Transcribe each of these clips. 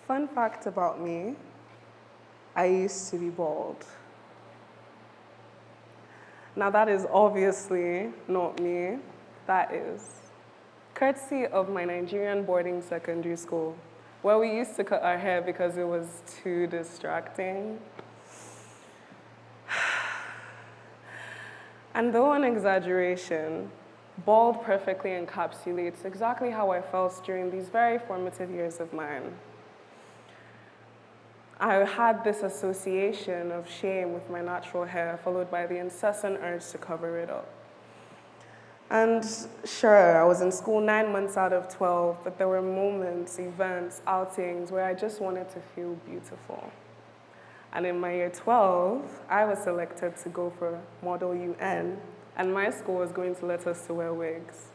Fun fact about me, I used to be bald. Now that is obviously not me. That is courtesy of my Nigerian boarding secondary school, where we used to cut our hair because it was too distracting. And though an exaggeration, bald perfectly encapsulates exactly how I felt during these very formative years of mine. I had this association of shame with my natural hair, followed by the incessant urge to cover it up. And sure, I was in school 9 months out of 12, but there were moments, events, outings where I just wanted to feel beautiful. And in my year 12, I was selected to go for Model UN, and my school was going to let us to wear wigs.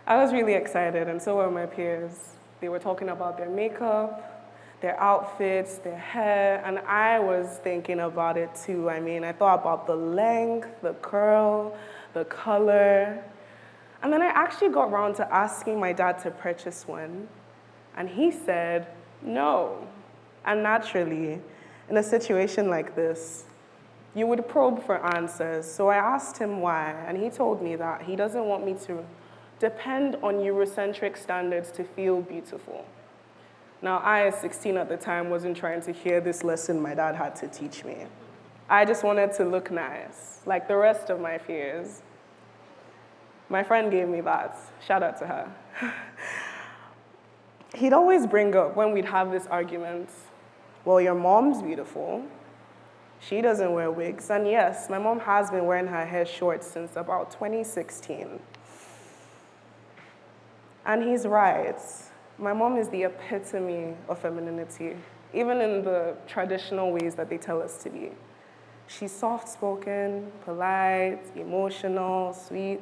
I was really excited, and so were my peers. They were talking about their makeup, their outfits, their hair, and I was thinking about it too. I mean, I thought about the length, the curl, the color. And then I actually got around to asking my dad to purchase one, and he said no. And naturally, in a situation like this, you would probe for answers. So I asked him why, and he told me that he doesn't want me to depend on Eurocentric standards to feel beautiful. Now, I, as 16 at the time, wasn't trying to hear this lesson my dad had to teach me. I just wanted to look nice, like the rest of my peers. My friend gave me that. Shout out to her. He'd always bring up, when we'd have this argument, well, your mom's beautiful. She doesn't wear wigs. And yes, my mom has been wearing her hair short since about 2016. And he's right. My mom is the epitome of femininity, even in the traditional ways that they tell us to be. She's soft-spoken, polite, emotional, sweet.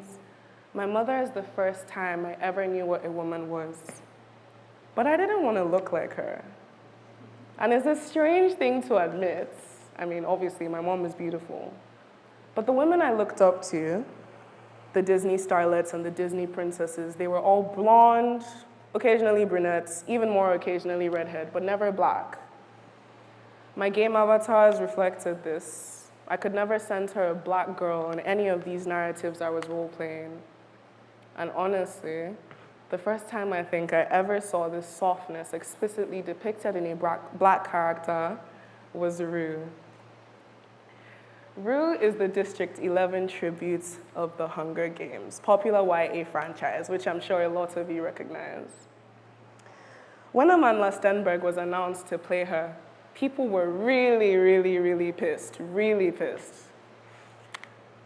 My mother is the first time I ever knew what a woman was. But I didn't want to look like her. And it's a strange thing to admit. I mean, obviously, my mom is beautiful. But the women I looked up to, the Disney starlets and the Disney princesses, they were all blonde, occasionally brunettes, even more occasionally redhead, but never black. My game avatars reflected this. I could never center a black girl in any of these narratives I was role-playing. And honestly, the first time I think I ever saw this softness explicitly depicted in a black character was Rue. Rue is the District 11 tribute of the Hunger Games, popular YA franchise, which I'm sure a lot of you recognize. When Amandla Stenberg was announced to play her, people were really pissed, really pissed.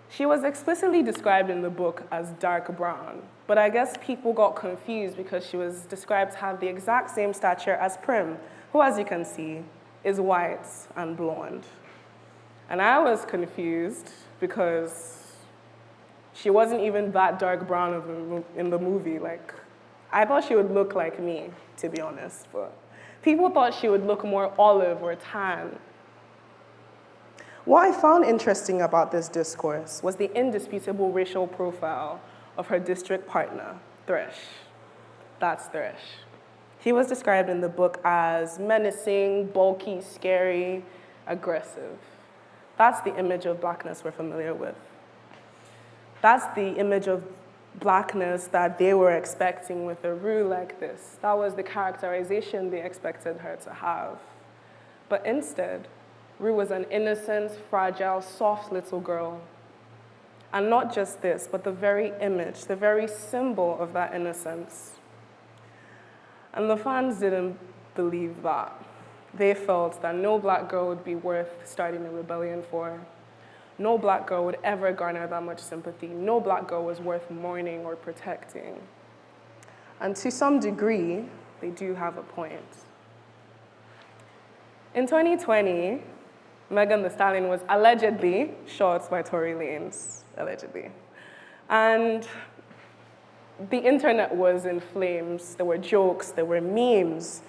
She was explicitly described in the book as dark brown, but I guess people got confused because she was described to have the exact same stature as Prim, who, as you can see, is white and blonde. And I was confused because she wasn't even that dark brown in the movie. Like, I thought she would look like me, to be honest, but people thought she would look more olive or tan. What I found interesting about this discourse was the indisputable racial profile of her district partner, Thresh. That's Thresh. He was described in the book as menacing, bulky, scary, aggressive. That's the image of blackness we're familiar with. That's the image of blackness that they were expecting with a Rue like this. That was the characterization they expected her to have. But instead, Rue was an innocent, fragile, soft little girl. And not just this, but the very image, the very symbol of that innocence. And the fans didn't believe that. They felt that no black girl would be worth starting a rebellion for. No black girl would ever garner that much sympathy. No black girl was worth mourning or protecting. And to some degree, they do have a point. In 2020, Megan Thee Stallion was allegedly shot by Tory Lanez, allegedly. And the internet was in flames. There were jokes, there were memes.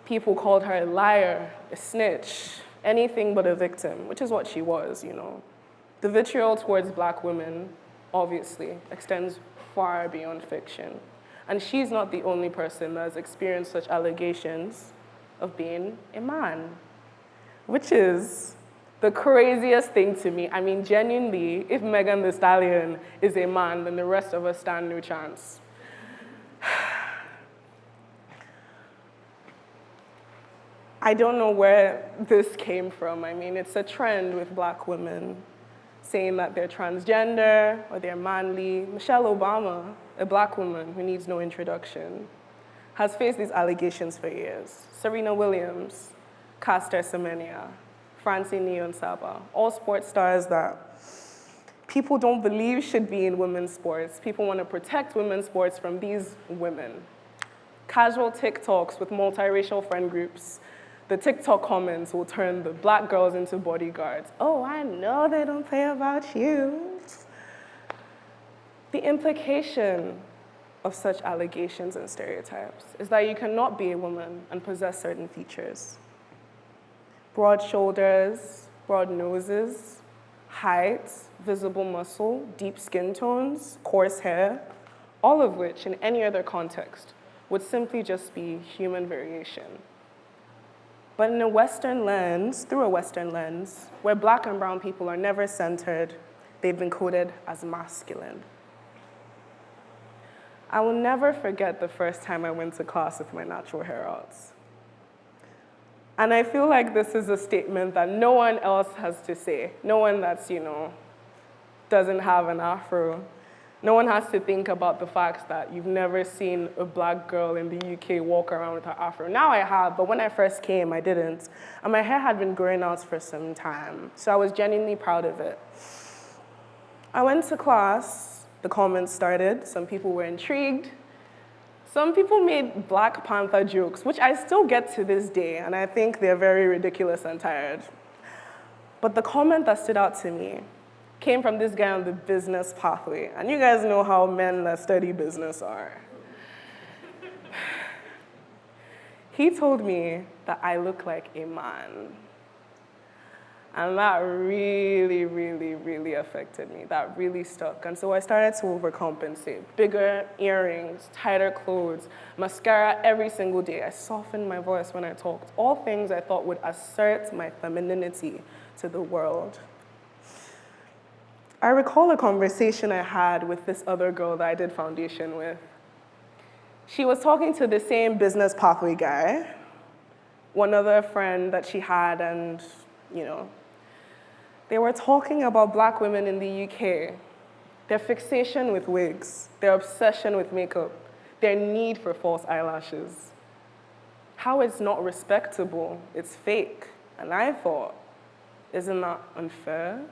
People called her a liar, a snitch, anything but a victim, which is what she was, you know. The vitriol towards black women, obviously, extends far beyond fiction. And she's not the only person that has experienced such allegations of being a man, which is the craziest thing to me. I mean, genuinely, if Megan Thee Stallion is a man, then the rest of us stand no chance. I don't know where this came from. I mean, it's a trend with black women saying that they're transgender or they're manly. Michelle Obama, a black woman who needs no introduction, has faced these allegations for years. Serena Williams, Caster Semenya, Francine Niyonsaba, all sports stars that people don't believe should be in women's sports. People want to protect women's sports from these women. Casual TikToks with multiracial friend groups. The TikTok comments will turn the black girls into bodyguards. Oh, I know they don't play about you. The implication of such allegations and stereotypes is that you cannot be a woman and possess certain features. Broad shoulders, broad noses, height, visible muscle, deep skin tones, coarse hair, all of which in any other context would simply just be human variation. But in a Western lens, through a Western lens, where black and brown people are never centered, they've been coded as masculine. I will never forget the first time I went to class with my natural hair out. And I feel like this is a statement that no one else has to say. No one that's, doesn't have an afro. No one has to think about the fact that you've never seen a black girl in the UK walk around with her afro. Now I have, but when I first came, I didn't. And my hair had been growing out for some time, so I was genuinely proud of it. I went to class, the comments started, some people were intrigued. Some people made Black Panther jokes, which I still get to this day, and I think they're very ridiculous and tired. But the comment that stood out to me came from this guy on the business pathway. And you guys know how men that study business are. He told me that I look like a man. And that really, really, really affected me. That really stuck. And so I started to overcompensate. Bigger earrings, tighter clothes, mascara every single day. I softened my voice when I talked. All things I thought would assert my femininity to the world. I recall a conversation I had with this other girl that I did foundation with. She was talking to the same business pathway guy, one other friend that she had, and, they were talking about black women in the UK, their fixation with wigs, their obsession with makeup, their need for false eyelashes. How it's not respectable, it's fake. And I thought, isn't that unfair?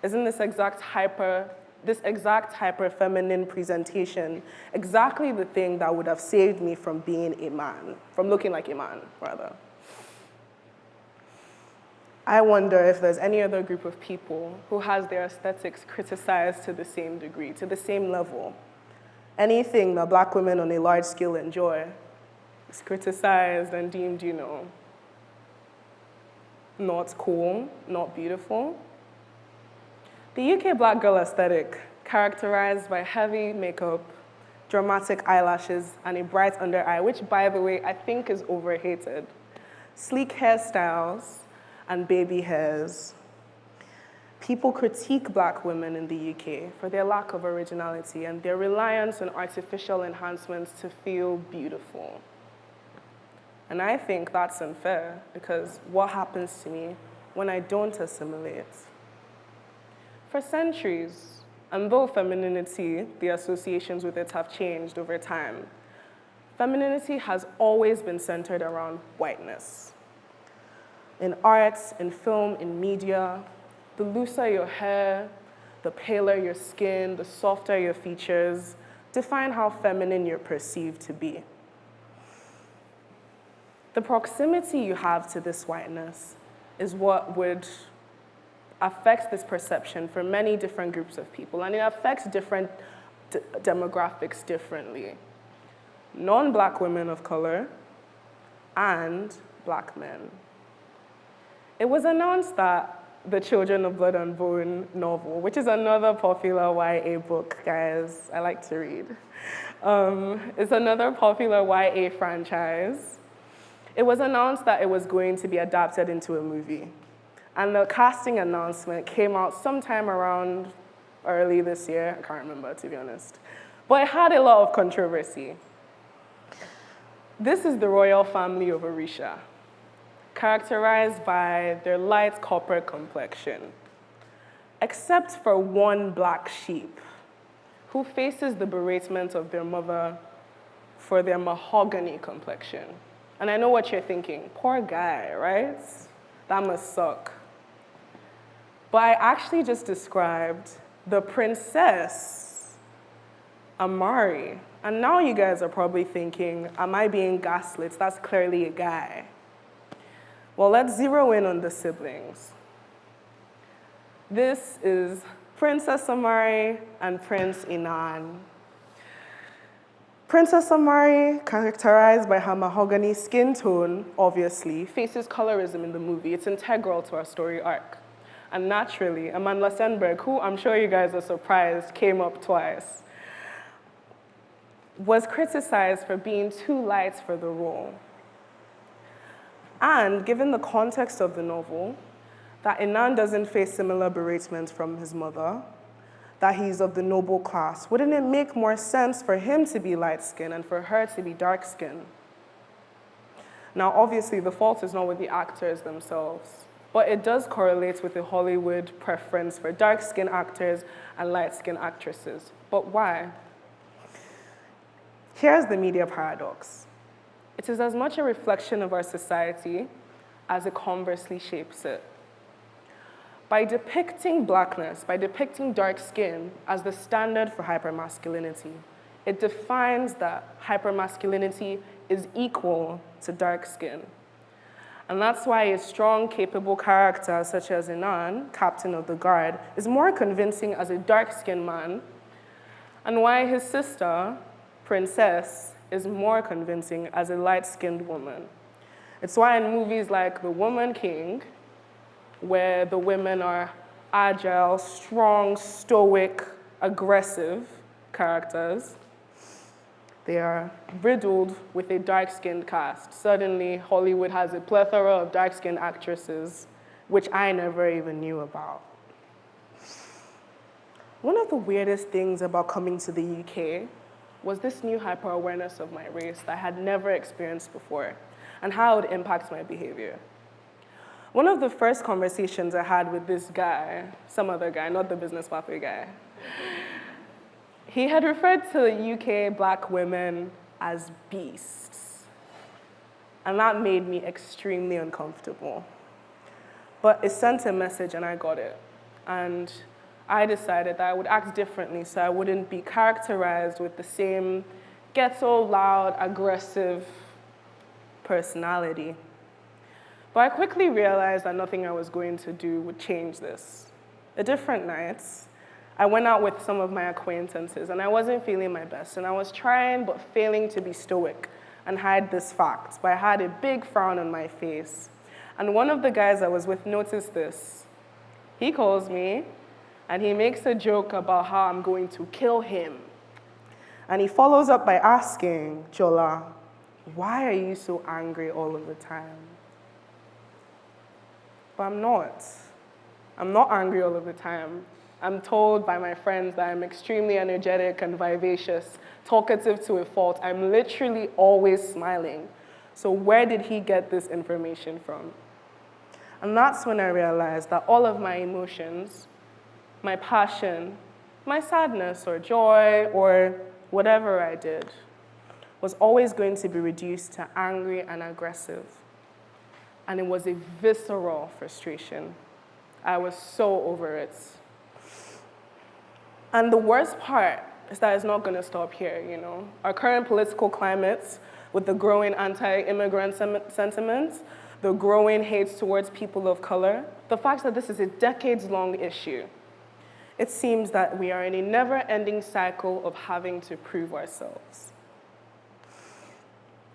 Isn't this exact hyper feminine presentation exactly the thing that would have saved me from being a man, from looking like a man, rather? I wonder if there's any other group of people who has their aesthetics criticized to the same degree, to the same level. Anything that black women on a large scale enjoy is criticized and deemed, not cool, not beautiful. The UK black girl aesthetic, characterized by heavy makeup, dramatic eyelashes, and a bright under eye, which, by the way, I think is overhated, sleek hairstyles, and baby hairs. People critique black women in the UK for their lack of originality and their reliance on artificial enhancements to feel beautiful. And I think that's unfair, because what happens to me when I don't assimilate? For centuries, and though femininity, the associations with it have changed over time, femininity has always been centered around whiteness. In art, in film, in media, the looser your hair, the paler your skin, the softer your features, define how feminine you're perceived to be. The proximity you have to this whiteness is what would affect this perception for many different groups of people, and it affects different demographics differently. Non-black women of color and black men. It was announced that the Children of Blood and Bone novel, which is another popular YA book, guys. I like to read. It's another popular YA franchise. It was announced that it was going to be adapted into a movie. And the casting announcement came out sometime around early this year. I can't remember, to be honest. But it had a lot of controversy. This is the royal family of Orisha, characterized by their light copper complexion, except for one black sheep who faces the beratement of their mother for their mahogany complexion. And I know what you're thinking, poor guy, right? That must suck. But I actually just described the princess, Amari. And now you guys are probably thinking, am I being gaslit? That's clearly a guy. Well, let's zero in on the siblings. This is Princess Amari and Prince Inan. Princess Amari, characterized by her mahogany skin tone, obviously, faces colorism in the movie. It's integral to our story arc. And naturally, Amandla Stenberg, who I'm sure you guys are surprised came up twice, was criticized for being too light for the role. And given the context of the novel, that Inan doesn't face similar beratement from his mother, that he's of the noble class, wouldn't it make more sense for him to be light-skinned and for her to be dark-skinned? Now, obviously, the fault is not with the actors themselves, but it does correlate with the Hollywood preference for dark-skinned actors and light-skinned actresses. But why? Here's the media paradox. It is as much a reflection of our society as it conversely shapes it. By depicting blackness, by depicting dark skin as the standard for hypermasculinity, it defines that hypermasculinity is equal to dark skin. And that's why a strong, capable character such as Inan, captain of the guard, is more convincing as a dark-skinned man, and why his sister, Princess, is more convincing as a light-skinned woman. It's why in movies like The Woman King, where the women are agile, strong, stoic, aggressive characters, they are riddled with a dark-skinned cast. Suddenly, Hollywood has a plethora of dark-skinned actresses, which I never even knew about. One of the weirdest things about coming to the UK was this new hyper-awareness of my race that I had never experienced before, and how it impacts my behavior. One of the first conversations I had with this guy, some other guy, not the business pathway guy, he had referred to UK black women as beasts. And that made me extremely uncomfortable. But it sent a message and I got it. And I decided that I would act differently so I wouldn't be characterized with the same ghetto, loud, aggressive personality. But I quickly realized that nothing I was going to do would change this. A different night, I went out with some of my acquaintances and I wasn't feeling my best. And I was trying but failing to be stoic and hide this fact. But I had a big frown on my face. And one of the guys I was with noticed this. He calls me and he makes a joke about how I'm going to kill him. And he follows up by asking, Jola, why are you so angry all of the time? But I'm not. I'm not angry all of the time. I'm told by my friends that I'm extremely energetic and vivacious, talkative to a fault. I'm literally always smiling. So where did he get this information from? And that's when I realized that all of my emotions, my passion, my sadness or joy or whatever I did, was always going to be reduced to angry and aggressive. And it was a visceral frustration. I was so over it. And the worst part is that it's not going to stop here, you know. Our current political climate, with the growing anti-immigrant sentiment, the growing hate towards people of color, the fact that this is a decades-long issue, it seems that we are in a never-ending cycle of having to prove ourselves.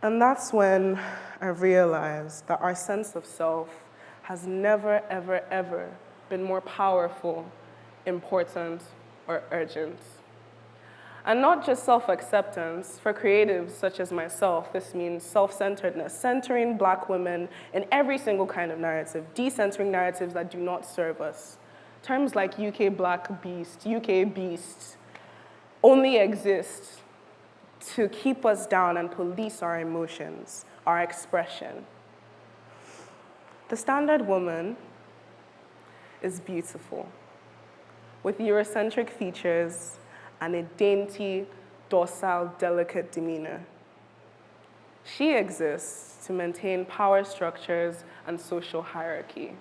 And that's when I realized that our sense of self has never, ever, ever been more powerful, important, or urgent. And not just self-acceptance. For creatives such as myself, this means self-centeredness, centering Black women in every single kind of narrative, decentering narratives that do not serve us. Terms like UK Black Beast, UK Beast, only exist to keep us down and police our emotions, our expression. The standard woman is beautiful, with Eurocentric features and a dainty, docile, delicate demeanor. She exists to maintain power structures and social hierarchy.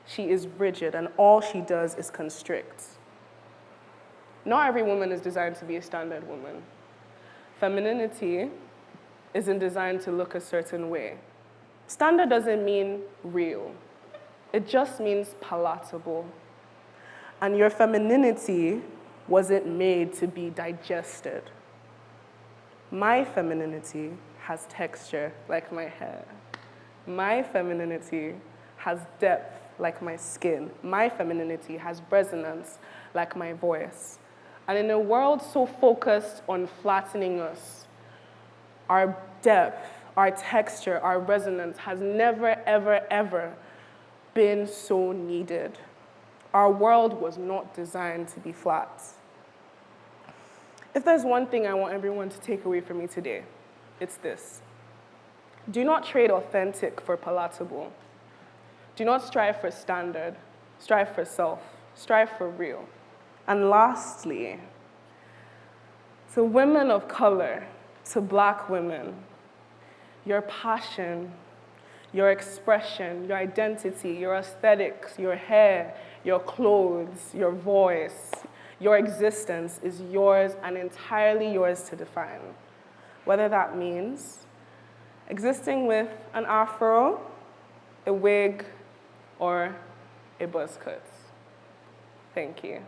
She is rigid, and all she does is constrict. Not every woman is designed to be a standard woman. Femininity isn't designed to look a certain way. Standard doesn't mean real. It just means palatable. And your femininity wasn't made to be digested. My femininity has texture like my hair. My femininity has depth like my skin. My femininity has resonance like my voice. And in a world so focused on flattening us, our depth, our texture, our resonance has never, ever, ever been so needed. Our world was not designed to be flat. If there's one thing I want everyone to take away from me today, it's this. Do not trade authentic for palatable. Do not strive for standard. Strive for self. Strive for real. And lastly, to women of color, to Black women, your passion, your expression, your identity, your aesthetics, your hair, your clothes, your voice, your existence is yours and entirely yours to define. Whether that means existing with an afro, a wig, or a buzz cut. Thank you.